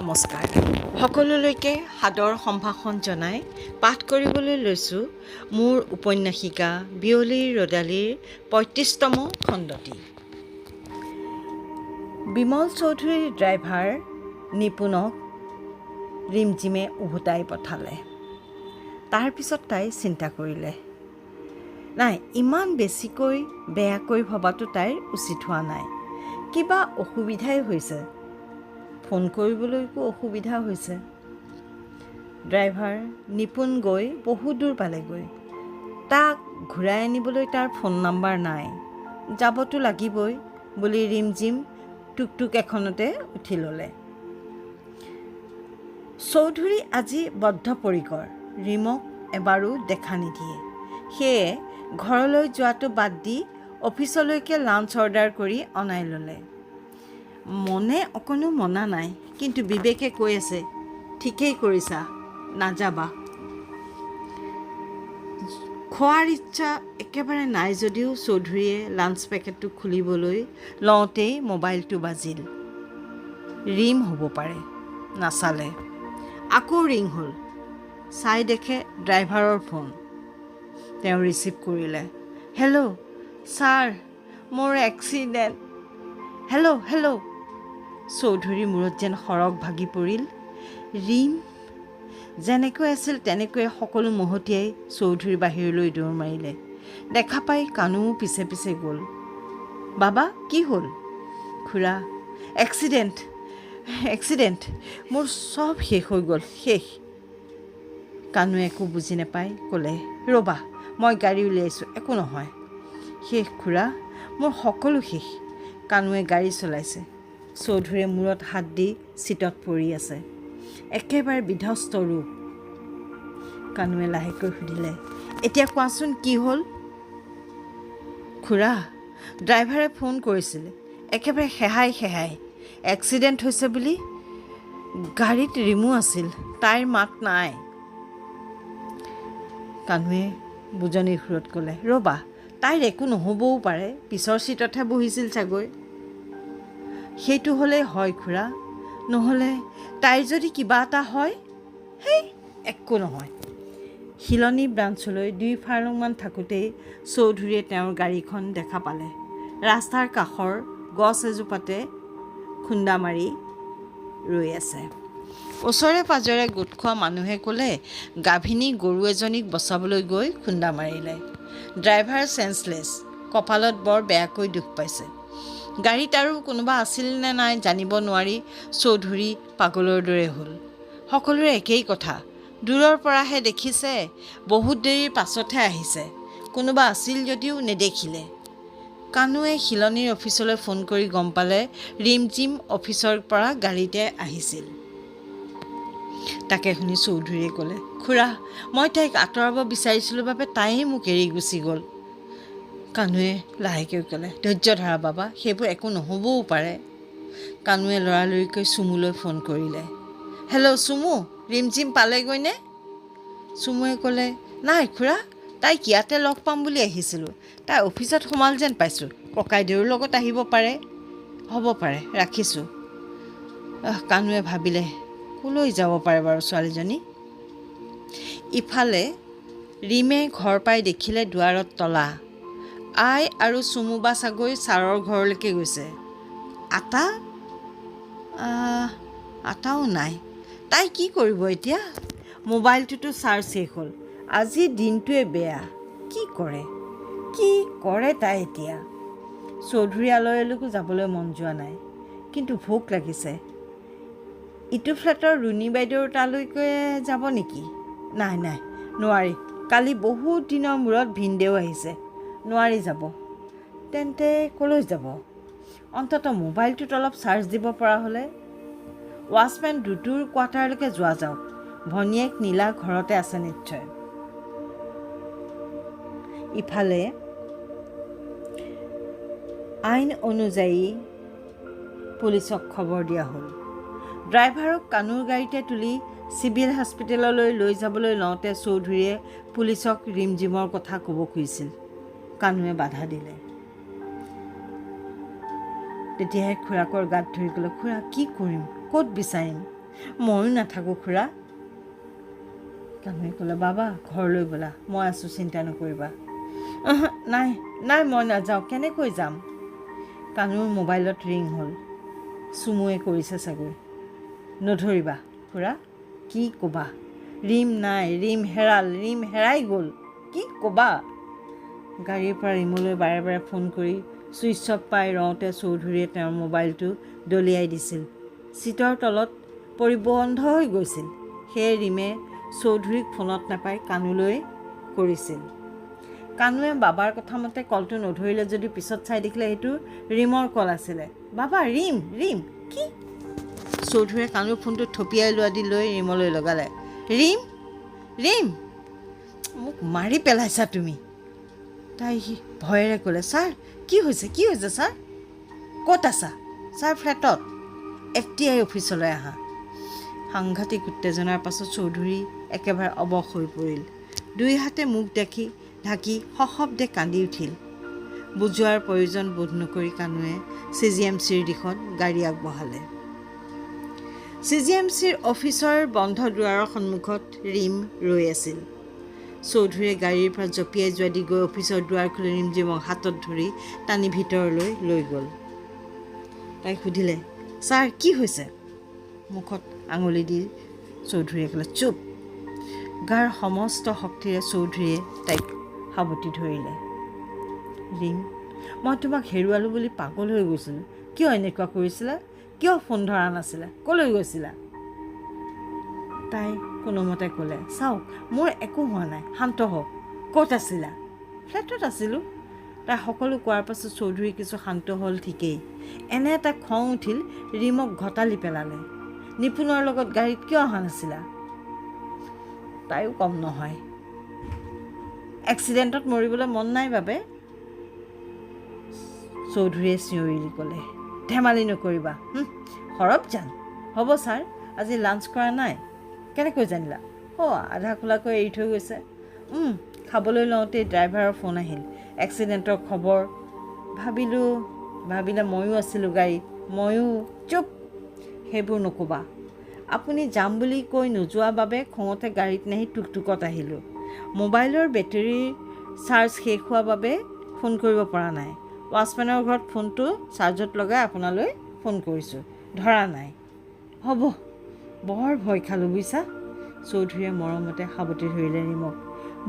নমস্কাৰ সকলোলৈকে সাদৰ সম্ভাষণ জনাই পাঠ কৰিবলৈ লৈছোঁ মোৰ উপন্যাসিকা বিয়লিৰ ৰদালিৰ ৩৫তম খণ্ডটি। বিমল চৌধুৰীৰ ড্ৰাইভাৰ নিপুণক ৰিমজিমে উভতাই পঠালে। তাৰপিছত তাই চিন্তা কৰিলে, নাই, ইমান বেছিকৈ বেয়াকৈ ভবাটো তাইৰ উচিত হোৱা নাই। কিবা অসুবিধাই হৈছে, ফোন কৰিবলৈকো অসুবিধা হৈছে। ড্ৰাইভাৰ নিপুণ গৈ বহু দূৰ পালেগৈ। তাক ঘূৰাই আনিবলৈ তাৰ ফোন নম্বৰ নাই। যাবতো লাগিবই বুলি ৰিমজিম টুকটুক এখনতে উঠি ল'লে। চৌধুৰী আজি বদ্ধপৰিকৰ, ৰিমক এবাৰো দেখা নিদিয়ে। সেয়ে ঘৰলৈ যোৱাটো বাদ দি অফিচলৈকে লাঞ্চ অৰ্ডাৰ কৰি অনাই ল'লে। মনে অকণো মনা নাই, কিন্তু বিবেকে কৈ আছে, ঠিকেই কৰিছা, নাযাবা। খোৱাৰ ইচ্ছা একেবাৰে নাই যদিও চৌধুৰীয়ে লাঞ্চ পেকেটটো খুলিবলৈ লওঁতেই মোবাইলটো বাজিল। ৰিম হ'ব পাৰে, নাচালে। আকৌ ৰিং হ'ল। চাই দেখে ড্ৰাইভাৰৰ ফোন। তেওঁ ৰিচিভ কৰিলে। হেল্ল' ছাৰ, মোৰ এক্সিডেণ্ট। হেল্ল'। চৌধুৰীৰ মূৰত যেন সৰগ ভাগি পৰিল। ৰিম যেনেকৈ আছিল তেনেকৈয়ে সকলো মহতিয়াই চৌধুৰীৰ বাহিৰলৈ দৌৰ মাৰিলে। দেখা পাই কানুও পিছে পিছে গ'ল। বাবা, কি হ'ল? খুৰা, এক্সিডেণ্ট, মোৰ চব শেষ হৈ গ'ল, শেষ। কানুৱে একো বুজি নাপাই ক'লে, ৰ'বা, মই গাড়ী উলিয়াইছোঁ, একো নহয়। শেষ খুৰা, মোৰ সকলো শেষ। কানুৱে গাড়ী চলাইছে। চৌধুৰীয়ে মূৰত হাত দি চিটত পৰি আছে, একেবাৰে বিধ্বস্ত ৰূপ। কানুৱে লাহেকৈ সুধিলে, এতিয়া কোৱাচোন কি হ'ল? খুৰা, ড্ৰাইভাৰে ফোন কৰিছিলে, একেবাৰে সেহাই এক্সিডেণ্ট হৈছে বুলি। গাড়ীত ৰিমো আছিল, তাইৰ মাত নাই। কানুৱে বুজনিৰ সুৰত ক'লে, ৰ'বা, তাইৰ একো নহ'বও পাৰে, পিছৰ চিটতহে বহিছিল চাগৈ। সেইটো হ'লেই হয় খুৰা, নহ'লে তাইৰ যদি কিবা এটা হয়? একো নহয়। শিলনী ব্ৰাঞ্চলৈ ২ ফাৰ্লংমান থাকোঁতেই চৌধুৰীয়ে তেওঁৰ গাড়ীখন দেখা পালে। ৰাস্তাৰ কাষৰ গছ এজোপাতে খুন্দা মাৰি ৰৈ আছে। ওচৰে পাজৰে গোট খোৱা মানুহে ক'লে, গাভিনী গৰু এজনীক বচাবলৈ গৈ খুন্দা মাৰিলে। ড্ৰাইভাৰ চেঞ্চলেছ, কঁপালত বৰ বেয়াকৈ দুখ পাইছে। গাড়ীত আৰু কোনোবা আছিল নে নাই জানিব নোৱাৰি চৌধুৰী পাগলৰ দৰে হ'ল। সকলোৰে একেই কথা, দূৰৰ পৰাহে দেখিছে, বহুত দেৰিৰ পাছতহে আহিছে। কোনোবা আছিল যদিও নেদেখিলে। কানুৱে শিলনীৰ অফিচলৈ ফোন কৰি গম পালে ৰিমজিম অফিচৰ পৰা গাড়ীতে আহিছিল। তাকে শুনি চৌধুৰীয়ে ক'লে, খুৰা, মই তাইক আঁতৰাব বিচাৰিছিলোঁ বাবে তাইয়ে মোক এৰি গুচি গ'ল। কানুৱে লাহেকৈ ক'লে, ধৈৰ্য ধৰা বাবা, সেইবোৰ একো নহ'বও পাৰে। কানুৱে লৰালৰিকৈ চুমুলৈ ফোন কৰিলে। হেল্ল' চুমু, ৰিমজিম পালেগৈনে? চুমুৱে ক'লে, নাই খুৰা, তাইক ইয়াতে লগ পাম বুলি আহিছিলোঁ। তাই অফিচত সোমাল যেন পাইছোঁ। ককাইদেউৰ লগত আহিব পাৰে। হ'ব পাৰে, ৰাখিছোঁ। কানুৱে ভাবিলে, ক'লৈ যাব পাৰে বাৰু ছোৱালীজনী? ইফালে ৰিমে ঘৰ পাই দেখিলে দুৱাৰত তলা। আই আৰু চুমু বা চাগৈ ছাৰৰ ঘৰলৈকে গৈছে। আটাও নাই। তাই কি কৰিব এতিয়া? মোবাইলটোতো চাৰ্জ শেষ হ'ল। আজি দিনটোৱে বেয়া। কি কৰে তাই এতিয়া? চৌধুৰী আলয়লৈকো যাবলৈ মন যোৱা নাই, কিন্তু ভোক লাগিছে। ইটো ফ্লেটৰ ৰুণী বাইদেউৰ তালৈকে যাব নেকি? নাই, নোৱাৰি। কালি বহুত দিনৰ মূৰত ভিনদেউ আহিছে, নোৱাৰি যাব। তেন্তে ক'লৈ যাব? অন্ততঃ মোবাইলটোত অলপ চাৰ্জ দিব পৰা হ'লে। ৱাচমেন দুটোৰ কোৱাৰ্টাৰলৈকে যোৱা যাওক। ভনীয়েক নীলা ঘৰতে আছে নিশ্চয়। ইফালে আইন অনুযায়ী পুলিচক খবৰ দিয়া হ'ল। ড্ৰাইভাৰক কানুৰ গাড়ীতে তুলি চিভিল হস্পিটেললৈ লৈ যাবলৈ লওঁতে চৌধুৰীয়ে পুলিচক ৰিমজিমৰ কথা ক'ব খুজিছিল। কানুৱে বাধা দিলে। তেতিয়াহে খুৰাকৰ গাত ধৰি ক'লে, খুৰা, কি কৰিম, ক'ত বিচাৰিম? ময়ো নাথাকোঁ খুৰা। কানুৱে ক'লে, বাবা ঘৰলৈ ব'লা, মই আছোঁ, চিন্তা নকৰিবা। নাই নাই, মই নাযাওঁ, কেনেকৈ যাম? কানুৰ মোবাইলত ৰিং হ'ল। চুমুৱে কৰিছে চাগৈ। নধৰিবা খুৰা। কি ক'বা? ৰিম নাই, ৰিম হেৰাই গ'ল। কি ক'বা? গাড়ীৰ পৰা ৰিমলৈ বাৰে বাৰে ফোন কৰি ছুইচ অফ পাই ৰওঁতে চৌধুৰীয়ে তেওঁৰ মোবাইলটো দলিয়াই দিছিল। ছিটৰ তলত পৰি বন্ধ হৈ গৈছিল। সেয়ে ৰিমে চৌধুৰীক ফোনত নাপাই কানুলৈ কৰিছিল। কানুৱে বাবাৰ কথা মতে কলটো নধৰিলে যদিও পিছত চাই দেখিলে সেইটো ৰিমৰ কল আছিলে। বাবা, ৰিম কি? চৌধুৰীয়ে কানুৰ ফোনটো থপিয়াই লোৱা দি লৈ ৰিমলৈ লগালে। ৰিম, মোক মাৰি পেলাইছা তুমি। তাই ভয়েৰে ক'লে, ছাৰ কি হৈছে ছাৰ? ক'ত আছা? ছাৰ ফ্লেটত। এতিয়াই অফিচলৈ আহা। সাংঘাতিক উত্তেজনাৰ পাছত চৌধুৰী একেবাৰে অৱশ হৈ পৰিল। দুই হাতে মুখ ঢাকি সশব্দে কান্দি উঠিল। বুজোৱাৰ প্ৰয়োজন বোধ নকৰি কানুৱে CGMCৰ দিশত গাড়ী আগবঢ়ালে। CGMCৰ অফিচৰ বন্ধ দুৱাৰৰ সন্মুখত ৰিম ৰৈ আছিল। চৌধুৰীয়ে গাড়ীৰ পৰা জঁপিয়াই যোৱা দি গৈ অফিচৰ দুৱাৰ খুলি ৰিমজিমক হাতত ধৰি টানি ভিতৰলৈ লৈ গ'ল। তাইক সুধিলে, ছাৰ কি হৈছে? মুখত আঙুলি দি চৌধুৰীয়ে ক'লে, চুপ। গাৰ সমস্ত শক্তিৰে চৌধুৰীয়ে তাইক সাৱটি ধৰিলে। ৰিম, মই তোমাক হেৰুৱালোঁ বুলি পাগল হৈ গৈছিলোঁ। কিয় এনেকুৱা কৰিছিলা? কিয় ফোন ধৰা নাছিলা? ক'লৈ গৈছিলা? তাই কোনোমতে ক'লে, চাওক, মোৰ একো হোৱা নাই, শান্ত হওক। ক'ত আছিলা? ফ্লেটত আছিলোঁ। তাই সকলো কোৱাৰ পাছত চৌধুৰী কিছু শান্ত হ'ল ঠিকেই। এনে এটা খং উঠিল, ৰিমক ঘটালি পেলালে। নিপুণৰ লগত গাড়ীত কিয় অহা নাছিলা? তাইও কম নহয়। এক্সিডেণ্টত মৰিবলৈ মন নাই বাবে। চৌধুৰীয়ে চিঞৰি ক'লে, ধেমালি নকৰিবা। সৰব জান। হ'ব ছাৰ, আজি লাঞ্চ কৰা নাই? কেনেকৈ জানিলা? আধা খোলাকৈ এৰি থৈ গৈছে। খাবলৈ লওঁতেই ড্ৰাইভাৰৰ ফোন আহিল, এক্সিডেণ্টৰ খবৰ। ভাবিলে ময়ো আছিলোঁ গাড়ীত। চুপ, সেইবোৰ নক'বা। আপুনি যাম বুলি কৈ নোযোৱা বাবে খঙতে গাড়ীত নাহি টুকটুকত আহিলোঁ। মোবাইলৰ বেটেৰীৰ চাৰ্জ শেষ হোৱা বাবে ফোন কৰিব পৰা নাই। ৱাচমেনৰ ঘৰত ফোনটো চাৰ্জত লগাই আপোনালৈ ফোন কৰিছোঁ, ধৰা নাই। হ'ব, বৰ ভয় খালোঁ বুজিছা। চৌধুৰীয়ে মৰমতে সাৱটি ধৰিলে ৰিমক।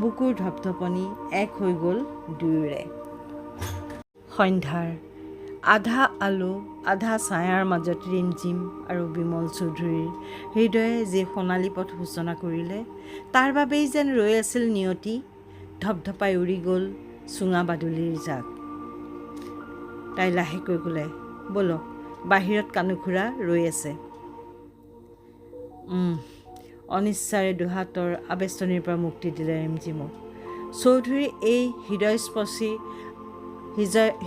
বুকুৰ ধপধপনি এক হৈ গ'ল দুয়োৰে। সন্ধ্যাৰ আধা আলো আধা ছায়াৰ মাজত ৰিমঝিম আৰু বিমল চৌধুৰীৰ হৃদয়ে যি সোণালী পথ সূচনা কৰিলে, তাৰ বাবেই যেন ৰৈ আছিল নিয়তি। ধপধপাই উৰি গ'ল চুঙা বাদুলিৰ জাক। তাই লাহেকৈ ক'লে, ব'লক, বাহিৰত কানুখুৰা ৰৈ আছে। অনিচ্ছাৰে দুহাতৰ আবেষ্টনীৰ পৰা মুক্তি দিলে ৰিমঝিমক। চৌধুৰীৰ এই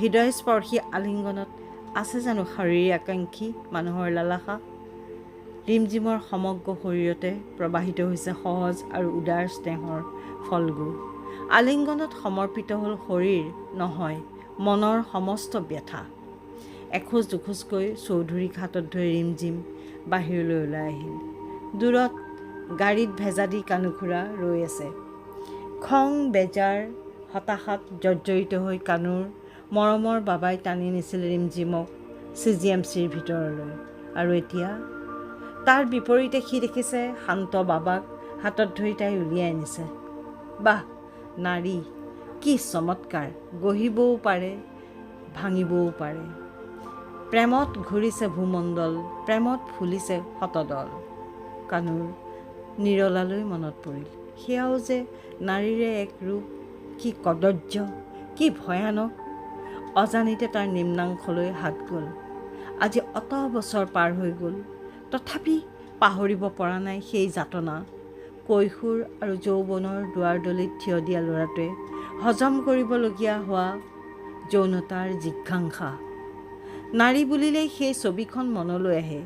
হৃদয়স্পৰ্শী আলিংগনত আছে জানো শাৰীৰিক আকাংক্ষী মানুহৰ লালাসা? ৰিমঝিমৰ সমগ্ৰ শৰীৰতে প্ৰবাহিত হৈছে সহজ আৰু উদাৰ স্নেহৰ ফলগু। আলিংগনত সমৰ্পিত হ'ল শৰীৰ নহয়, মনৰ সমস্ত ব্যথা। এখোজ দুখোজকৈ চৌধুৰীক হাতত ধৰি ৰিমঝিম বাহিৰলৈ ওলাই আহিল। দূৰত গাড়ীত ভেজা দি কানুখুৰা ৰৈ আছে। খং, বেজাৰ, হতাশাত জৰ্জৰিত হৈ কানুৰ মৰমৰ বাবাই টানি নিছিল ৰিমঝিমক CGMCৰ ভিতৰলৈ। আৰু এতিয়া তাৰ বিপৰীতে সি দেখিছে শান্ত বাবাক হাতত ধৰি তাই উলিয়াই আনিছে। বাহ, নাৰী কি চমৎকাৰ! গঢ়িবও পাৰে, ভাঙিবও পাৰে। প্ৰেমত ঘূৰিছে ভূমণ্ডল, প্ৰেমত ফুলিছে শতদল। কানুৰ নিৰলালৈ মনত পৰিল, সেয়াও যে নাৰীৰে এক ৰূপ। কি কদৰ্য, কি ভয়ানক! অজানিতে তাৰ নিম্নাংশলৈ হাত গ'ল। আজি অত বছৰ পাৰ হৈ গ'ল, তথাপি পাহৰিব পৰা নাই সেই যাতনা। কৈশোৰ আৰু যৌৱনৰ দুৱাৰদলিত থিয় দিয়া ল'ৰাটোৱে হজম কৰিবলগীয়া হোৱা যৌনতাৰ জিঘাংসা। নাৰী বুলিলেই সেই ছবিখন মনলৈ আহে।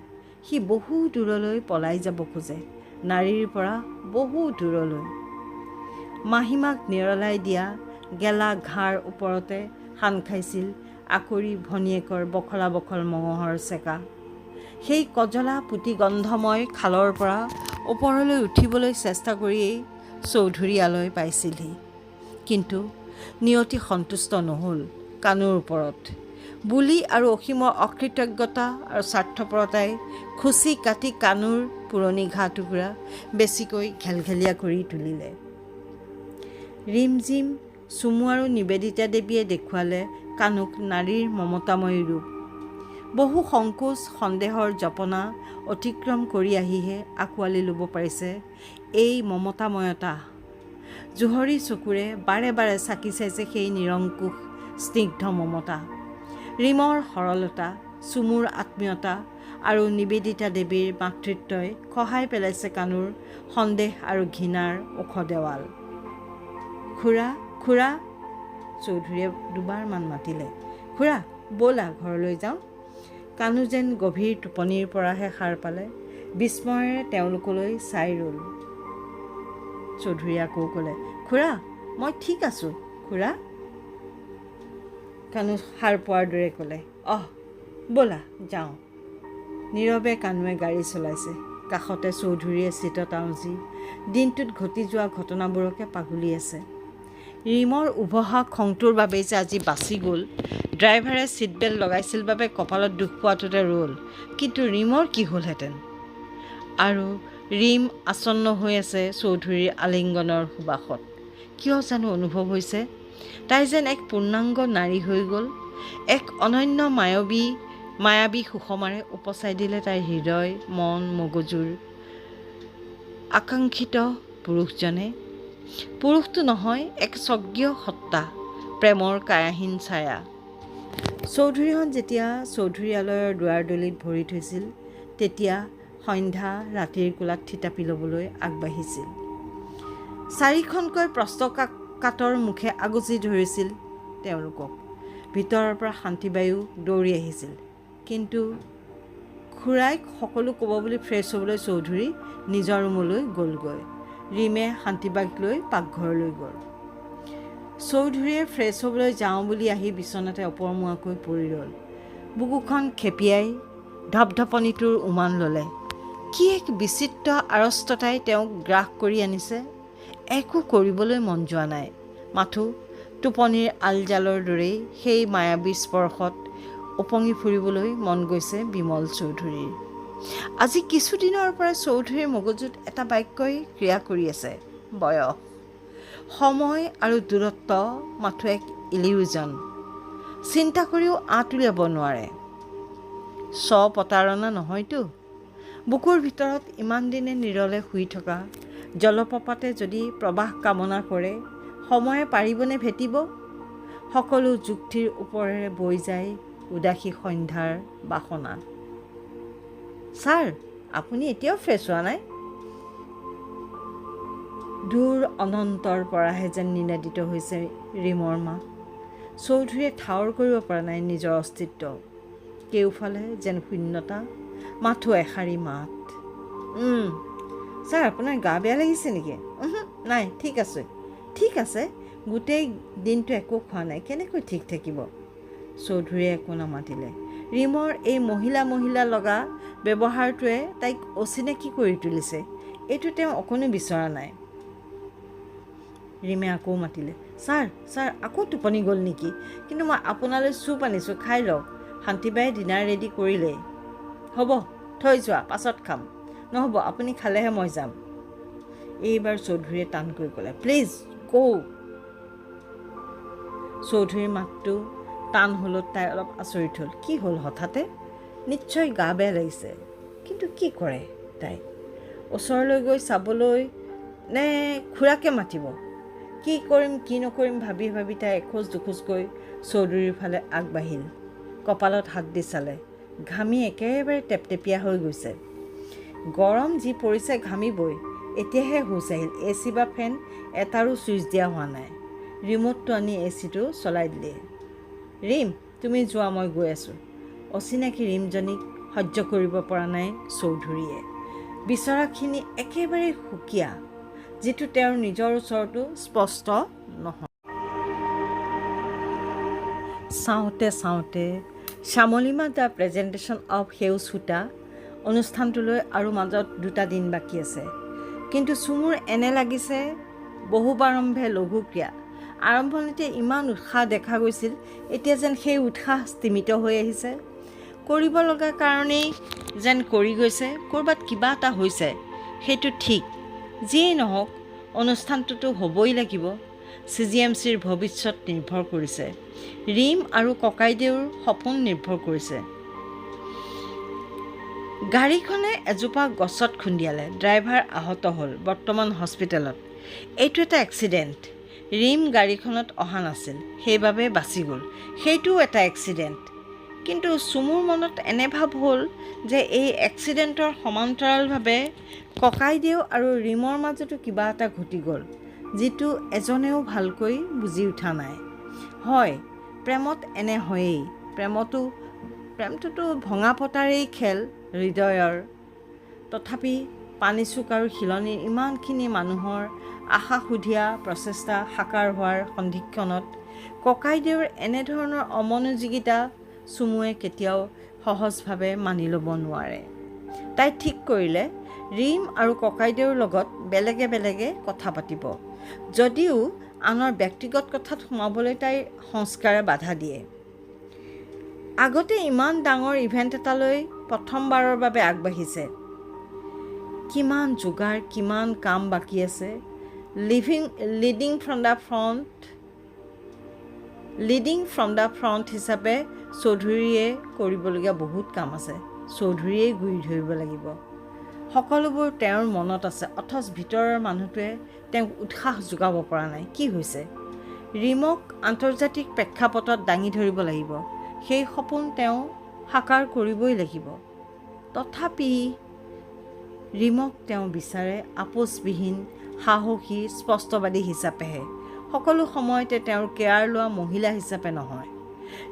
সি বহু দূৰলৈ পলাই যাব খোজে, নাৰীৰ পৰা বহু দূৰলৈ। মাহীমাক নিৰলাই দিয়া গেলা ঘাৰ ওপৰতে সান খাইছিল আকৰি ভনীয়েকৰ বখলা বখল মঙহৰ চেকা। সেই কজলা পুতি গন্ধময় খালৰ পৰা ওপৰলৈ উঠিবলৈ চেষ্টা কৰিয়েই চৌধুৰীয়ালৈ পাইছিলহি। কিন্তু নিয়তি সন্তুষ্ট নহ'ল কানুৰ ওপৰত। বুলি আৰু অসীমৰ অকৃতজ্ঞতা আৰু স্বাৰ্থপৰতাই খুচি কাটি কানুৰ পুৰণি ঘাঁ টুকুৰা বেছিকৈ ঘেলঘেলীয়া কৰি তুলিলে। ৰিমজিম চুমু আৰু নিবেদিতা দেৱীয়ে দেখুৱালে কানুক নাৰীৰ মমতাময়ী ৰূপ। বহু সংকোচ সন্দেহৰ জপনা অতিক্ৰম কৰি আহিহে আঁকোৱালি ল'ব পাৰিছে এই মমতাময়তা। জোহৰী চকুৰে বাৰে বাৰে চাকি চাইছে সেই নিৰংকুশ স্নিগ্ধ মমতা। ৰিমৰ সৰলতা, চুমুৰ আত্মীয়তা আৰু নিবেদিতা দেৱীৰ মাতৃত্বই খহাই পেলাইছে কানুৰ সন্দেহ আৰু ঘৃণাৰ ওখ দেৱাল। খুৰা, খুৰা, চৌধুৰীয়ে দুবাৰমান মাতিলে। খুৰা, ব'লা ঘৰলৈ যাওঁ। কানু যেন গভীৰ টোপনিৰ পৰাহে সাৰ পালে, বিস্ময়েৰে তেওঁলোকলৈ চাই ৰ'ল। চৌধুৰীয়ে আকৌ ক'লে, খুৰা, মই ঠিক আছোঁ খুৰা। কানু সাৰ পোৱাৰ দৰে ক'লে, ব'লা যাওঁ। নীৰৱে কানুৱে গাড়ী চলাইছে। কাষতে চৌধুৰীয়ে চিটত আউজি দিনটোত ঘটি যোৱা ঘটনাবোৰকে পাগুলি আছে। ৰিমৰ উভহা খংটোৰ বাবেই যে আজি বাচি গ'ল। ড্ৰাইভাৰে ছিট বেল্ট লগাইছিল বাবে কপালত দুখ পোৱাটোতে ৰ'ল। কিন্তু ৰিমৰ কি হ'লহেঁতেন? আৰু ৰিম আসন্ন হৈ আছে চৌধুৰীৰ আলিংগনৰ সুবাসত। কিয় জানো অনুভৱ হৈছে তাই যেন এক পূৰ্ণাংগ নাৰী হৈ গ'ল। এক অনন্য মায়াবী সুষমাৰে উপচাই দিলে তাইৰ হৃদয়, মন, মগজুৰ। আকাংক্ষিত পুৰুষজনে পুৰুষটো নহয়, এক স্বৰ্গীয় সত্তা, প্ৰেমৰ কায়াহীন ছায়া। চৌধুৰীহঁত যেতিয়া চৌধুৰীয়ালয়ৰ দুৱাৰদলিত ভৰি থৈছিল, তেতিয়া সন্ধ্যা ৰাতিৰ কোলাত থিতাপি ল'বলৈ আগবাঢ়িছিল। চাৰিখনকৈ প্ৰস্তকাতৰ মুখে আগুচি ধৰিছিল তেওঁলোকক। ভিতৰৰ পৰা শান্তিবায়ু দৌৰি আহিছিল। কিন্তু খুৰাইক সকলো ক'ব বুলি ফ্ৰেছ হ'বলৈ চৌধুৰী নিজৰ ৰুমলৈ গ'লগৈ। ৰিমে শান্তিবাক লৈ পাকঘৰলৈ গ'ল। চৌধুৰীয়ে ফ্ৰেছ হ'বলৈ যাওঁ বুলি আহি বিচনাতে ওপৰমুৱাকৈ পৰি ৰ'ল। বুকুখন খেপিয়াই ধপধপনিটোৰ উমান ল'লে। কি এক বিচিত্ৰ আড়স্ততাই তেওঁক গ্ৰাস কৰি আনিছে। একো কৰিবলৈ মন যোৱা নাই। মাথো টোপনিৰ আলজালৰ দৰেই সেই মায়াবী স্পৰ্শত ওপঙি ফুৰিবলৈ মন গৈছে বিমল চৌধুৰীৰ। আজি কিছুদিনৰ পৰা চৌধুৰীৰ মগজুত এটা বাক্যই ক্ৰিয়া কৰি আছে, বয়স। সময় আৰু দূৰত্ব মাথো এক ইলিউজন। চিন্তা কৰিও আঁত উলিয়াব নোৱাৰে। স্বপ্ৰতাৰণা নহয়তো। বুকুৰ ভিতৰত ইমান দিনে নিৰলে শুই থকা জলপ্ৰপাতে যদি প্ৰবাহ কামনা কৰে, সময়ে পাৰিবনে ভেটিব? সকলো যুক্তিৰ ওপৰেৰে বৈ যায় উদাসী সন্ধ্যাৰ বাসনা। ছাৰ, আপুনি এতিয়াও ফ্ৰেছ হোৱা নাই? দূৰ অনন্তৰ পৰাহে যেন নিনাদিত হৈছে ৰিমৰ মাত। চৌধুৰীয়ে ঠাৱৰ কৰিব পৰা নাই নিজৰ অস্তিত্ব। কেওফালে যেন শূন্যতা, মাথো এষাৰি মাত। ছাৰ, আপোনাৰ গা বেয়া লাগিছে নেকি? নাই, ঠিক আছে। ঠিক আছে? গোটেই দিনটো একো খোৱা নাই, কেনেকৈ ঠিক থাকিব? চৌধুৰীয়ে একো নামাতিলে। ৰিমৰ এই মহিলা লগা ব্যৱহাৰটোৱে তাইক অচিনাকি কৰি তুলিছে। এইটো তেওঁ অকণো বিচৰা নাই। ৰিমে আকৌ মাতিলে, ছাৰ, আকৌ টোপনি গ'ল নেকি? কিন্তু মই আপোনালৈ চুপ আনিছোঁ, খাই লওক। শান্তিবায়ে ডিনাৰ ৰেডি কৰিলেই। হ'ব, থৈ যোৱা, পাছত খাম। নহ'ব, আপুনি খালেহে মই যাম। এইবাৰ চৌধুৰীয়ে টানকৈ ক'লে, প্লিজ গো। চৌধুৰীৰ মাতটো টান হ'লত তাই অলপ আচৰিত হ'ল। কি হ'ল হঠাতে? নিশ্চয় গা বেয়া লাগিছে। কিন্তু কি কৰে তাই? ওচৰলৈ গৈ চাবলৈ নে খুৰাকে মাতিব? কি কৰিম কি নকৰিম ভাবি ভাবি তাই এখোজ দুখোজকৈ চৌধুৰীৰ ফালে আগবাঢ়িল। কপালত হাত দি চালে। ঘামি একেবাৰে টেপটেপীয়া হৈ গৈছে। গৰম যি পৰিছে ঘামিবই। এতিয়াহে হুঁচ আহিল। AC বা ফেন এটাৰো ছুইচ দিয়া হোৱা নাই। ৰিম'টটো আনি AC-টো চলাই দিলে। ৰিম, তুমি যোৱা, মই গৈ আছোঁ। অচিনাকি ৰিমজনীক সহ্য কৰিব পৰা নাই চৌধুৰীয়ে। বিচৰাখিনি একেবাৰে সুকীয়া, যিটো তেওঁৰ নিজৰ ওচৰতো স্পষ্ট নহয়। চাওঁতে চাওঁতে শ্যামলিমা দ্য প্ৰেজেণ্টেশ্যন অৱ সেউজ সূতা অনুষ্ঠানটোলৈ আৰু মাজত 2টা দিন বাকী আছে। কিন্তু চুমুৰ এনে লাগিছে বহুবাৰম্ভে লঘুক্ৰিয়া। আৰম্ভণিতে ইমান উৎসাহ দেখা গৈছিল, এতিয়া যেন সেই উৎসাহ স্তিমিত হৈ আহিছে। কৰিব লগা কাৰণেই যেন কৰি গৈছে, ক'ৰবাত কিবা এটা হৈছে, সেইটো ঠিক। যিয়েই নহওক অনুষ্ঠানটোতো হ'বই লাগিব। CGMCৰ ভৱিষ্যত নিৰ্ভৰ কৰিছে, ৰীম আৰু ককাইদেউৰ সপোন নিৰ্ভৰ কৰিছে। গাড়ীখনে এজোপা গছত খুন্দিয়ালে, ড্ৰাইভাৰ আহত হ'ল, বৰ্তমান হস্পিটেলত। এইটো এটা এক্সিডেণ্ট। ৰীম গাড়ীখনত অহা নাছিল, সেইবাবে বাচি গ'ল, সেইটোও এটা এক্সিডেণ্ট। কিন্তু চুমুৰ মনত এনে ভাৱ হ'ল যে এই এক্সিডেণ্টৰ সমান্তৰালভাৱে ককাইদেউ আৰু ৰীমৰ মাজতো কিবা এটা ঘটি গ'ল, যিটো এজনেও ভালকৈ বুজি উঠা নাই। হয়, প্ৰেমত এনে হয়েই। প্ৰেমটোতো ভঙা পতাৰেই খেল হৃদয়ৰ। তথাপি পানীচুক আৰু শিলনীৰ ইমানখিনি মানুহৰ আশাসুধীয়া প্ৰচেষ্টা সাকাৰ হোৱাৰ সন্ধিক্ষণত ককাইদেউৰ এনেধৰণৰ অমনোযোগিতা চুমুৱে কেতিয়াও সহজভাৱে মানি ল'ব নোৱাৰে। তাই ঠিক কৰিলে ৰীম আৰু ককাইদেউৰ লগত বেলেগে বেলেগে কথা পাতিব, যদিও আনৰ ব্যক্তিগত কথাত সোমাবলৈ তাইৰ সংস্কাৰে বাধা দিয়ে। আগতে ইমান ডাঙৰ ইভেণ্ট এটালৈ প্ৰথমবাৰৰ বাবে আগবাঢ়িছে। কিমান যোগাৰ, কিমান কাম বাকী আছে। লিডিং ফ্ৰম দ্য ফ্ৰণ্ট হিচাপে চৌধুৰীয়ে কৰিবলগীয়া বহুত কাম আছে। চৌধুৰীয়েই গুৰি ধৰিব লাগিব। সকলোবোৰ তেওঁৰ মনত আছে, অথচ ভিতৰৰ মানুহটোৱে তেওঁক উৎসাহ যোগাব পৰা নাই। কি হৈছে? ৰীমক আন্তৰ্জাতিক প্ৰেক্ষাপটত দাঙি ধৰিব লাগিব। সেই সপোন তেওঁ সাকাৰ কৰিবই লাগিব। তথাপি ৰীমক তেওঁ বিচাৰে আপোচবিহীন, সাহসী, স্পষ্টবাদী হিচাপেহে। সকলো সময়তে তেওঁৰ কেয়াৰ লোৱা মহিলা হিচাপে নহয়।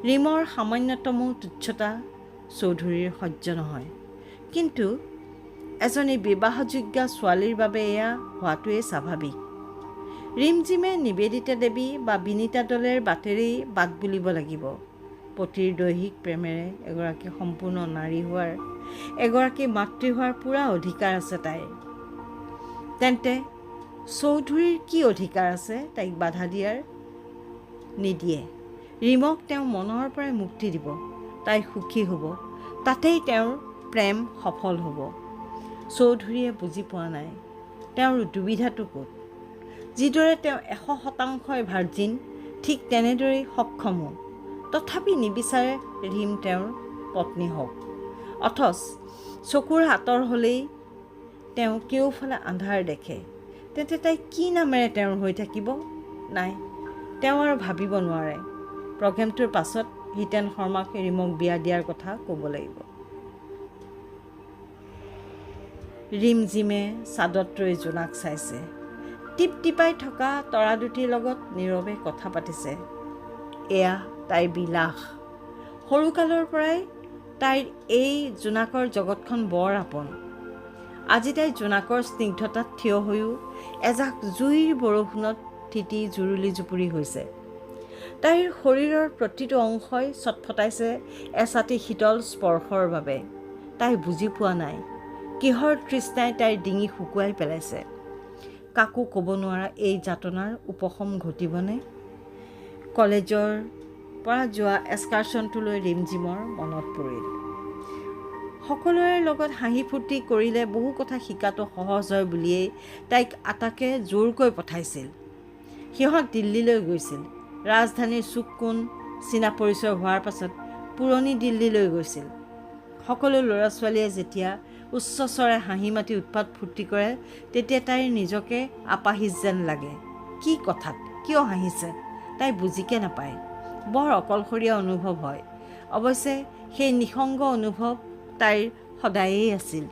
ৰীমৰ সামান্যতমো তুচ্ছতা চৌধুৰীৰ সহ্য নহয়। কিন্তু এজনী বিবাহযোগ্য ছোৱালীৰ বাবে এয়া হোৱাটোৱেই স্বাভাৱিক। ৰিমজিমে নিবেদিতা দেৱী বা বিনীতা দলেৰ বাটেৰেই বাট বুলিব লাগিব। পতিৰ দৈহিক প্ৰেমেৰে এগৰাকী সম্পূৰ্ণ নাৰী হোৱাৰ, এগৰাকী মাতৃ হোৱাৰ পূৰা অধিকাৰ আছে তাইৰ। তেন্তে চৌধুৰীৰ কি অধিকাৰ আছে তাইক বাধা দিয়াৰ? নিদিয়ে। ৰীমক তেওঁ মনৰ পৰাই মুক্তি দিব। তাই সুখী হ'ব, তাতেই তেওঁৰ প্ৰেম সফল হ'ব। চৌধুৰীয়ে বুজি পোৱা নাই তেওঁৰ দুবিধাটো ক'ত। যিদৰে তেওঁ 100% ভাৰ্জিন, ঠিক তেনেদৰেই সক্ষমো। তথাপি নিবিচাৰে ৰীম তেওঁৰ পত্নী হওক। অথচ চকুৰ আঁতৰ হ'লেই তেওঁ কেওফালে আন্ধাৰ দেখে। তেন্তে তাই কি নামেৰে তেওঁৰ হৈ থাকিব? নাই, তেওঁ আৰু ভাবিব নোৱাৰে। প্ৰগ্ৰেমটোৰ পাছত হিতেন শৰ্মাক ৰীমক বিয়া দিয়াৰ কথা ক'ব লাগিব। ৰিমজিমে চাদত ৰৈ জোনাক চাইছে। টিপটিপাই থকা তৰা দুটিৰ লগত নীৰৱে কথা পাতিছে। এয়া তাইৰ বিলাস। সৰুকালৰ পৰাই তাইৰ এই জোনাকৰ জগতখন বৰ আপোন। আজি তাই জোনাকৰ স্নিগ্ধতাত থিয় হৈও এজাক জুইৰ বৰষুণত তিতি জুৰুলি জুপুৰি হৈছে। তাইৰ শৰীৰৰ প্ৰতিটো অংশই চটফটাইছে এচাটি শীতল স্পৰ্শৰ বাবে। তাই বুজি পোৱা নাই কিহৰ তৃষ্ণাই তাইৰ ডিঙি শুকুৱাই পেলাইছে। কাকো ক'ব নোৱাৰা এই যাতনাৰ উপশম ঘটিবনে? কলেজৰ পৰা যোৱা এক্সকাৰ্ছনটোলৈ ৰিমজিমৰ মনত পৰিল। সকলোৰে লগত হাঁহি ফূৰ্তি কৰিলে বহু কথা শিকাটো সহজ হয় বুলিয়েই তাইক আটাকে জোৰকৈ পঠাইছিল। সিহঁত দিল্লীলৈ গৈছিল। ৰাজধানীৰ চুক কোণ চীনা পৰিচয় হোৱাৰ পাছত পুৰণি দিল্লীলৈ গৈছিল। সকলো ল'ৰা ছোৱালীয়ে যেতিয়া উচ্চস্বৰে হাঁহি মাতি উৎপাত ফূৰ্তি কৰে, তেতিয়া তাইৰ নিজকে আপাহিজ যেন লাগে। কি কথাত, কিয় হাঁহিছে তাই বুজিকে নাপায়। বৰ অকলশৰীয়া অনুভৱ হয়। অৱশ্যে সেই নিসংগ অনুভৱ তাইৰ সদায়েই আছিল।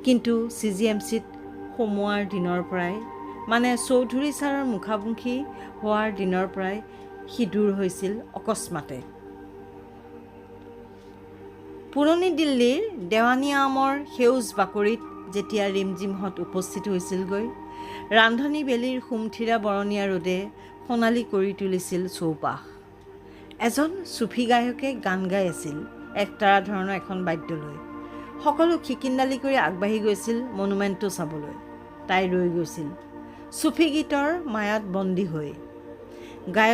কিন্তু CGMCত সোমোৱাৰ দিনৰ পৰাই, মানে চৌধুৰী ছাৰৰ মুখামুখি হোৱাৰ দিনৰ পৰাই সি দূৰ হৈছিল অকস্মাতে। পুৰণি দিল্লীৰ দেৱানিয়ামৰ সেউজ বাকৰিত যেতিয়া ৰিমজিমহঁত উপস্থিত হৈছিলগৈ, ৰান্ধনী বেলিৰ সুমথিৰা বৰণীয়া ৰ'দে সোণালী কৰি তুলিছিল চৌপাশ। এজন চুফী গায়কে গান গাই আছিল একতাৰা ধৰণৰ এখন বাদ্য লৈ। সকলো খিকিন্দালি কৰি আগবাঢ়ি গৈছিল মনুমেণ্টটো চাবলৈ। তাই ৰৈ গৈছিল চুফী গীতৰ মায়াত বন্দী হৈ। গায়ক